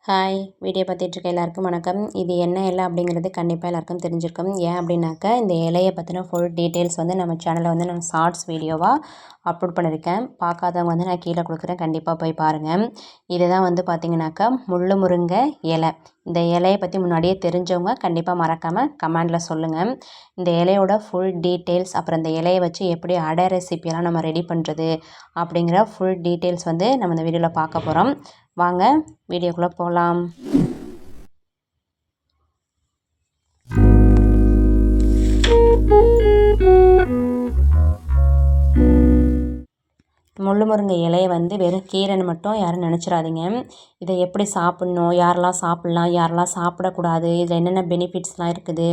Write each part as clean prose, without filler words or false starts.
Hi video பார்த்துட்ருக்க எல்லாருக்கும் வணக்கம். இது என்ன இலை அப்படிங்கிறது கண்டிப்பாக எல்லாருக்கும் தெரிஞ்சிருக்கும். ஏன் அப்படின்னாக்கா இந்த இலையை பற்றின ஃபுல் டீட்டெயில்ஸ் நம்ம சேனலில் நான் ஷார்ட்ஸ் வீடியோவாக அப்லோட் பண்ணியிருக்கேன். பார்க்காதவங்க நான் கீழே கொடுக்குறேன், கண்டிப்பாக போய் பாருங்கள். இதுதான் பார்த்திங்கனாக்கா முள்ளு முருங்கை இலை. இந்த இலையை பற்றி முன்னாடியே தெரிஞ்சவங்க கண்டிப்பாக மறக்காமல் கமெண்டில் சொல்லுங்கள். இந்த இலையோட ஃபுல் டீட்டெயில்ஸ், அப்புறம் இந்த இலையை வச்சு எப்படி அடை ரெசிபியெல்லாம் நம்ம ரெடி பண்ணுறது அப்படிங்கிற ஃபுல் டீட்டெயில்ஸ் நம்ம இந்த வீடியோவில் பார்க்க போகிறோம். வாங்க வீடியோக்குள்ளே போகலாம். முள்ளு முருங்கை இலையை வெறும் கீரைன்னு மட்டும் யாரும் நினச்சிடாதீங்க. இதை எப்படி சாப்பிட்ணும், யாரெல்லாம் சாப்பிட்லாம், யாரெல்லாம் சாப்பிடக்கூடாது, இதில் என்னென்ன பெனிஃபிட்ஸ்லாம் இருக்குது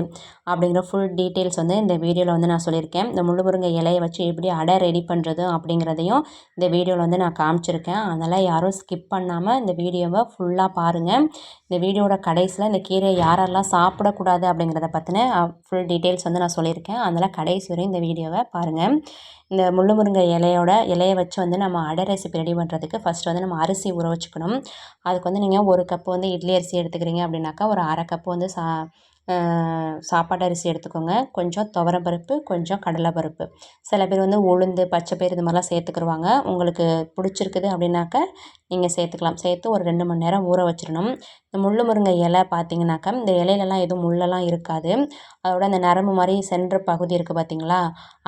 அப்படிங்கிற ஃபுல் டீட்டெயில்ஸ் இந்த வீடியோவில் நான் சொல்லியிருக்கேன். இந்த முள்ளு முருங்கை இலையை வச்சு எப்படி அடை ரெடி பண்ணுறது அப்படிங்கிறதையும் இந்த வீடியோவில் நான் காமிச்சிருக்கேன். அதனால் யாரும் ஸ்கிப் பண்ணாமல் இந்த வீடியோவை ஃபுல்லாக பாருங்கள். இந்த வீடியோட கடைசியில் இந்த கீரையை யாரெல்லாம் சாப்பிடக்கூடாது அப்படிங்கிறத பற்றின ஃபுல் டீட்டெயில்ஸ் நான் சொல்லியிருக்கேன். அதனால் கடைசி வரையும் இந்த வீடியோவை பாருங்கள். இந்த முள்ளு முருங்கை இலையை வச்சு நம்ம அடை ரெசிபி ரெடி பண்ணுறதுக்கு ஃபஸ்ட்டு நம்ம அரிசி ஊற வச்சுக்கணும். அதுக்கு நீங்கள் 1 கப்பு இட்லி அரிசி எடுத்துக்கிறீங்க அப்படின்னாக்கா ஒரு 1/2 கப்பு சாப்பாட்டு அரிசி எடுத்துக்கோங்க. கொஞ்சம் துவரம்பருப்பு, கொஞ்சம் கடலைப்பருப்பு. சில பேர் உளுந்து, பச்சைப்பயிறு இது மாதிரிலாம் சேர்த்துக்கிடுவாங்க. உங்களுக்கு பிடிச்சிருக்குது அப்படின்னாக்கா நீங்கள் சேர்த்துக்கலாம். சேர்த்து ஒரு 2 மணி நேரம் ஊற வச்சிடணும். இந்த முள்ளு முருங்கை இலை பார்த்திங்கனாக்கா இந்த இலையிலலாம் எதுவும் முள்ளெல்லாம் இருக்காது. அதோட அந்த நரம்பு மாதிரி சென்ற பகுதி இருக்குது பார்த்திங்களா,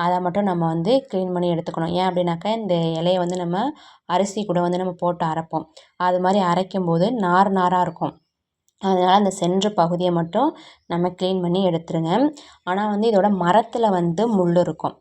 அதை மட்டும் நம்ம க்ளீன் பண்ணி எடுத்துக்கணும். ஏன் அப்படின்னாக்கா இந்த இலையை நம்ம அரிசி கூட நம்ம போட்டு அரைப்போம். அது மாதிரி அரைக்கும்போது நார் நாராக இருக்கும். அதனால் அந்த சென்ற பகுதியை மட்டும் நம்ம க்ளீன் பண்ணி எடுத்துருங்க. ஆனால் இதோட மரத்தில் முள் இருக்கும்.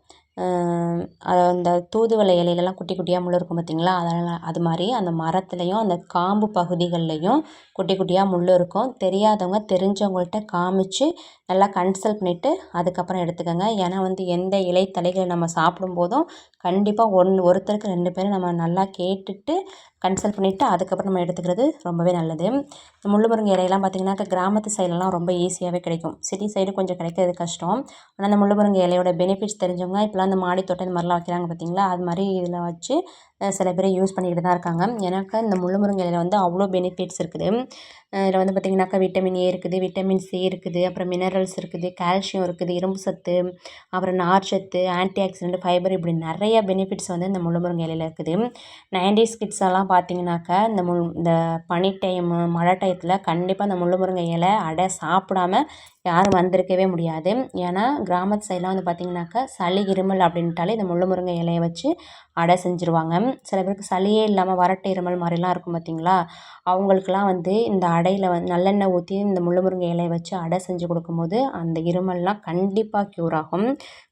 அந்த தூதுவளை இலையிலலாம் குட்டி குட்டியாக முள் இருக்கும் பார்த்திங்களா, அதனால் அது மாதிரி அந்த மரத்துலேயும் அந்த காம்பு பகுதிகள்லையும் குட்டி குட்டியாக முள் இருக்கும். தெரியாதவங்க தெரிஞ்சவங்கள்ட்ட காமிச்சு நல்லா கன்சல்ட் பண்ணிவிட்டு அதுக்கப்புறம் எடுத்துக்கோங்க. ஏன்னா எந்த இலைத்தலைகளை நம்ம சாப்பிடும்போதும் கண்டிப்பாக ஒருத்தருக்கு 2 பேரும் நம்ம நல்லா கேட்டுட்டு கன்சல்ட் பண்ணிவிட்டு அதுக்கப்புறம் நம்ம எடுத்துக்கிறது ரொம்பவே நல்லது. இந்த முள்ளு முருங்கை இலையெல்லாம் பார்த்திங்கனாக்கா கிராமத்து சைட்லலாம் ரொம்ப ஈஸியாகவே கிடைக்கும். சிட்டி சைடு கொஞ்சம் கிடைக்கிறது கஷ்டம். ஆனால் அந்த முள்ளு முருங்கை இலையோட பெனிஃபிட்ஸ் தெரிஞ்சவங்க இப்போலாம் அந்த மாடி தோட்டம் இந்த மாதிரிலாம் வைக்கிறாங்க பார்த்திங்களா, அது மாதிரி இதில் வச்சு சில பேர் யூஸ் பண்ணிக்கிட்டு தான் இருக்காங்க. எனக்கு இந்த முள்ளு முருங்கை இலையில் அவ்வளோ பெனிஃபிட்ஸ் இருக்குது. இதில் பார்த்திங்கனாக்கா விட்டமின் ஏ இருக்குது, விட்டமின் சி இருக்குது, அப்புறம் மினரல்ஸ் இருக்குது, கால்சியம் இருக்குது, இரும்பு சத்து, அப்புறம் நார்ச்சத்து, ஆன்டி ஆக்சிடென்ட், ஃபைபர், இப்படி நிறைய பெனிஃபிட்ஸ் இந்த முள்ளு முருங்கை இலையில் இருக்குது. 90s கிட்ஸ் எல்லாம் பார்த்திங்கனாக்கா இந்த பனி டைமு மழை டயத்தில் கண்டிப்பாக இந்த முள்ளு முருங்கை இலை அடை சாப்பிடாம யாரும் வந்திருக்கவே முடியாது. ஏன்னா கிராமத்து சைடெலாம் பார்த்திங்கனாக்கா சளி இருமல் அப்படின்ட்டாலே இந்த முள்ளு முருங்கை இலையை வச்சு அடை செஞ்சுருவாங்க. சில பேருக்கு சளியே இல்லாமல் வறட்டு இருமல் மாதிரிலாம் இருக்கும் பார்த்திங்களா, அவங்களுக்குலாம் இந்த அடையில் நல்லெண்ணெய் ஊற்றி இந்த முள்ளு முருங்கை இலையை வச்சு அடை செஞ்சு கொடுக்கும்போது அந்த இருமல்லாம் கண்டிப்பாக க்யூர் ஆகும்.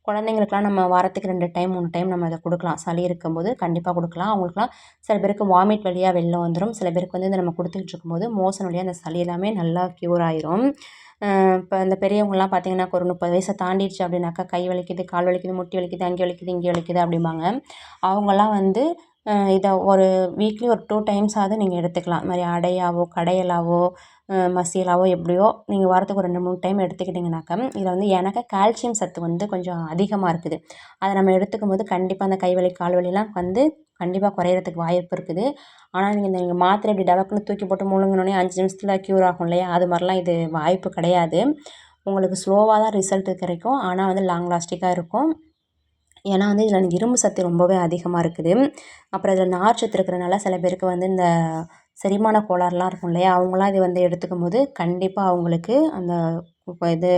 குழந்தைங்களுக்குலாம் நம்ம வாரத்துக்கு 2 டைம் 3 டைம் நம்ம அதை கொடுக்கலாம். சளி இருக்கும்போது கண்டிப்பாக கொடுக்கலாம். அவங்களுக்குலாம் சில பேருக்கு வாமிட் வழியாக வெளில வந்துடும். சில பேருக்கு இதை நம்ம கொடுத்துக்கிட்டு இருக்கும்போது மோசன் வழியாக அந்த சளி எல்லாமே நல்லா க்யூர் ஆயிரும். இப்போ இந்த பெரியவங்கலாம் பார்த்திங்கன்னா ஒரு 30 வயசை தாண்டிடுச்சு அப்படின்னாக்கா கை வலிக்குது, கால் வலிக்குது, முட்டி வலிக்குது, அங்கே வலிக்குது, இங்கே வலிக்குது அப்படிம்பாங்க. அவங்களாம் இதை ஒரு வீக்லி ஒரு 2 டைம்ஸாவது நீங்கள் எடுத்துக்கலாம். இது மாதிரி அடையாவோ கடையலாவோ மசியலாவோ எப்படியோ நீங்கள் வாரத்துக்கு ஒரு 2-3 டைம் எடுத்துக்கிட்டிங்கனாக்கா இதில் எனக்கு கால்சியம் சத்து கொஞ்சம் அதிகமாக இருக்குது. அதை நம்ம எடுத்துக்கும் போது கண்டிப்பாக அந்த கைவலி கால் வலிலாம் கண்டிப்பாக குறையிறதுக்கு வாய்ப்பு இருக்குது. ஆனால் நீங்கள் மாத்திரை இப்படி டபக்குன்னு தூக்கி போட்டு முழுங்கினோடனே 5 நிமிஷத்தில் க்யூர் ஆகும் இல்லையா, அது மாதிரிலாம் இது வாய்ப்பு கிடையாது. உங்களுக்கு ஸ்லோவாக தான் ரிசல்ட் கிடைக்கும். ஆனால் லாங் லாஸ்டிக்காக இருக்கும். ஏன்னா இதில் இரும்பு சத்து ரொம்பவே அதிகமாக இருக்குது. அப்புறம் இதில் நார்ச்சத்து இருக்கிறனால சில பேருக்கு இந்த செரிமான கோளாறுலாம் இருக்கும் இல்லையா, அவங்களாம் இது எடுத்துக்கும் போது கண்டிப்பாக அவங்களுக்கு அந்த இது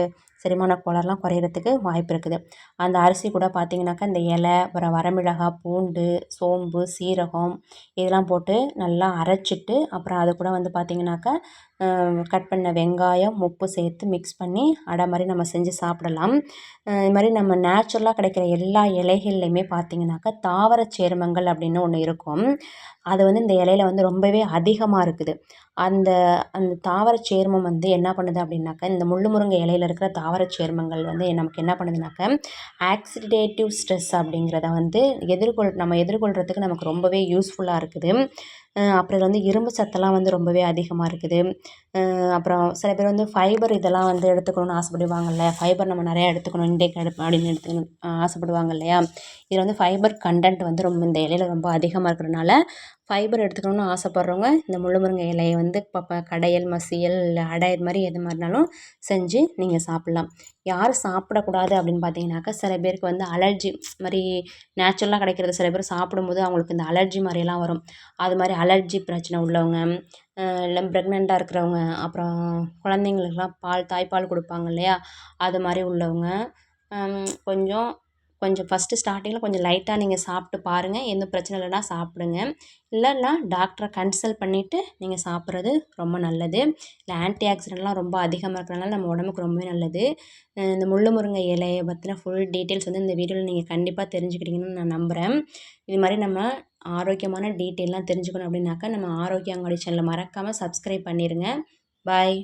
செரிமான கோளாறுலாம் குறையிறதுக்கு வாய்ப்பு இருக்குது. அந்த அரிசி கூட பார்த்திங்கனாக்கா இந்த இலை, அப்புறம் வரமிளகாய், பூண்டு, சோம்பு, சீரகம் இதெல்லாம் போட்டு நல்லா அரைச்சிட்டு அப்புறம் அது கூட பார்த்திங்கனாக்கா கட் பண்ண வெங்காயம், உப்பு சேர்த்து மிக்ஸ் பண்ணி அடை மாதிரி நம்ம செஞ்சு சாப்பிடலாம். இது மாதிரி நம்ம நேச்சுரலாக கிடைக்கிற எல்லா இலைகள்லையுமே பார்த்திங்கனாக்கா தாவர சேர்மங்கள் அப்படின்னு ஒன்று இருக்கும். அது இந்த இலையில் ரொம்பவே அதிகமாக இருக்குது. அந்த அந்த தாவர சேர்மம் என்ன பண்ணுது அப்படின்னாக்கா இந்த முள்ளு முருங்கை இலையில் இருக்கிற தாவர சேர்மங்கள் நமக்கு என்ன பண்ணுதுனாக்கா ஆக்சிடேட்டிவ் ஸ்ட்ரெஸ் அப்படிங்கிறத நம்ம எதிர்கொள்கிறதுக்கு நமக்கு ரொம்பவே யூஸ்ஃபுல்லாக இருக்குது. அப்புறம் இதில் இரும்பு சத்தெல்லாம் ரொம்பவே அதிகமாக இருக்குது. அப்புறம் சில பேர் ஃபைபர் இதெல்லாம் எடுத்துக்கணும்னு ஆசைப்படுவாங்கல்ல, ஃபைபர் நம்ம நிறையா எடுத்துக்கணும் இன்டேக் அப்படின்னு ஆசைப்படுவாங்க இல்லையா, இதில் ஃபைபர் கண்டென்ட் ரொம்ப இந்த இலையில் ரொம்ப அதிகமாக இருக்கிறதுனால ஃபைபர் எடுத்துக்கணும்னு ஆசைப்பட்றவங்க இந்த முள்ளு முருங்கை இலையை வந்து கடையல், மசியல், இல்லை அடை இது மாதிரி எது மாதிரினாலும் செஞ்சு நீங்கள் சாப்பிட்லாம். யார் சாப்பிடக்கூடாது அப்படின்னு பார்த்தீங்கன்னாக்கா, சில பேருக்கு வந்து அலர்ஜி மாதிரி நேச்சுரலாக கிடைக்கிறது சில பேர் சாப்பிடும்போது அவங்களுக்கு இந்த அலர்ஜி மாதிரியெல்லாம் வரும். அது மாதிரி அலர்ஜி பிரச்சனை உள்ளவங்க, இல்லை ப்ரெக்னெண்ட்டாக இருக்கிறவங்க, அப்புறம் குழந்தைங்களுக்கெல்லாம் தாய்ப்பால் கொடுப்பாங்க இல்லையா, அது மாதிரி உள்ளவங்க கொஞ்சம் கொஞ்சம் ஃபஸ்ட்டு ஸ்டார்டிங்கில் கொஞ்சம் லைட்டாக நீங்கள் சாப்பிட்டு பாருங்கள். எந்த பிரச்சனை இல்லைன்னா சாப்பிடுங்க. இல்லைன்னா டாக்டரை கன்சல்ட் பண்ணிவிட்டு நீங்கள் சாப்பிட்றது ரொம்ப நல்லது. இல்லை ஆன்டி ஆக்சிடென்ட்லாம் ரொம்ப அதிகமாக இருக்கிறனால நம்ம உடம்புக்கு ரொம்பவே நல்லது. இந்த முள்ளு முருங்கை இலையை பற்றின ஃபுல் டீட்டெயில்ஸ் வந்து இந்த வீடியோவில் நீங்கள் கண்டிப்பாக தெரிஞ்சுக்கிட்டீங்கன்னு நான் நம்புகிறேன். இது மாதிரி நம்ம ஆரோக்கியமான டீட்டெயிலாம் தெரிஞ்சுக்கணும் அப்படின்னாக்கா நம்ம ஆரோக்கிய அங்காடி சேனலை மறக்காமல் சப்ஸ்கிரைப் பண்ணிடுங்க. பாய்.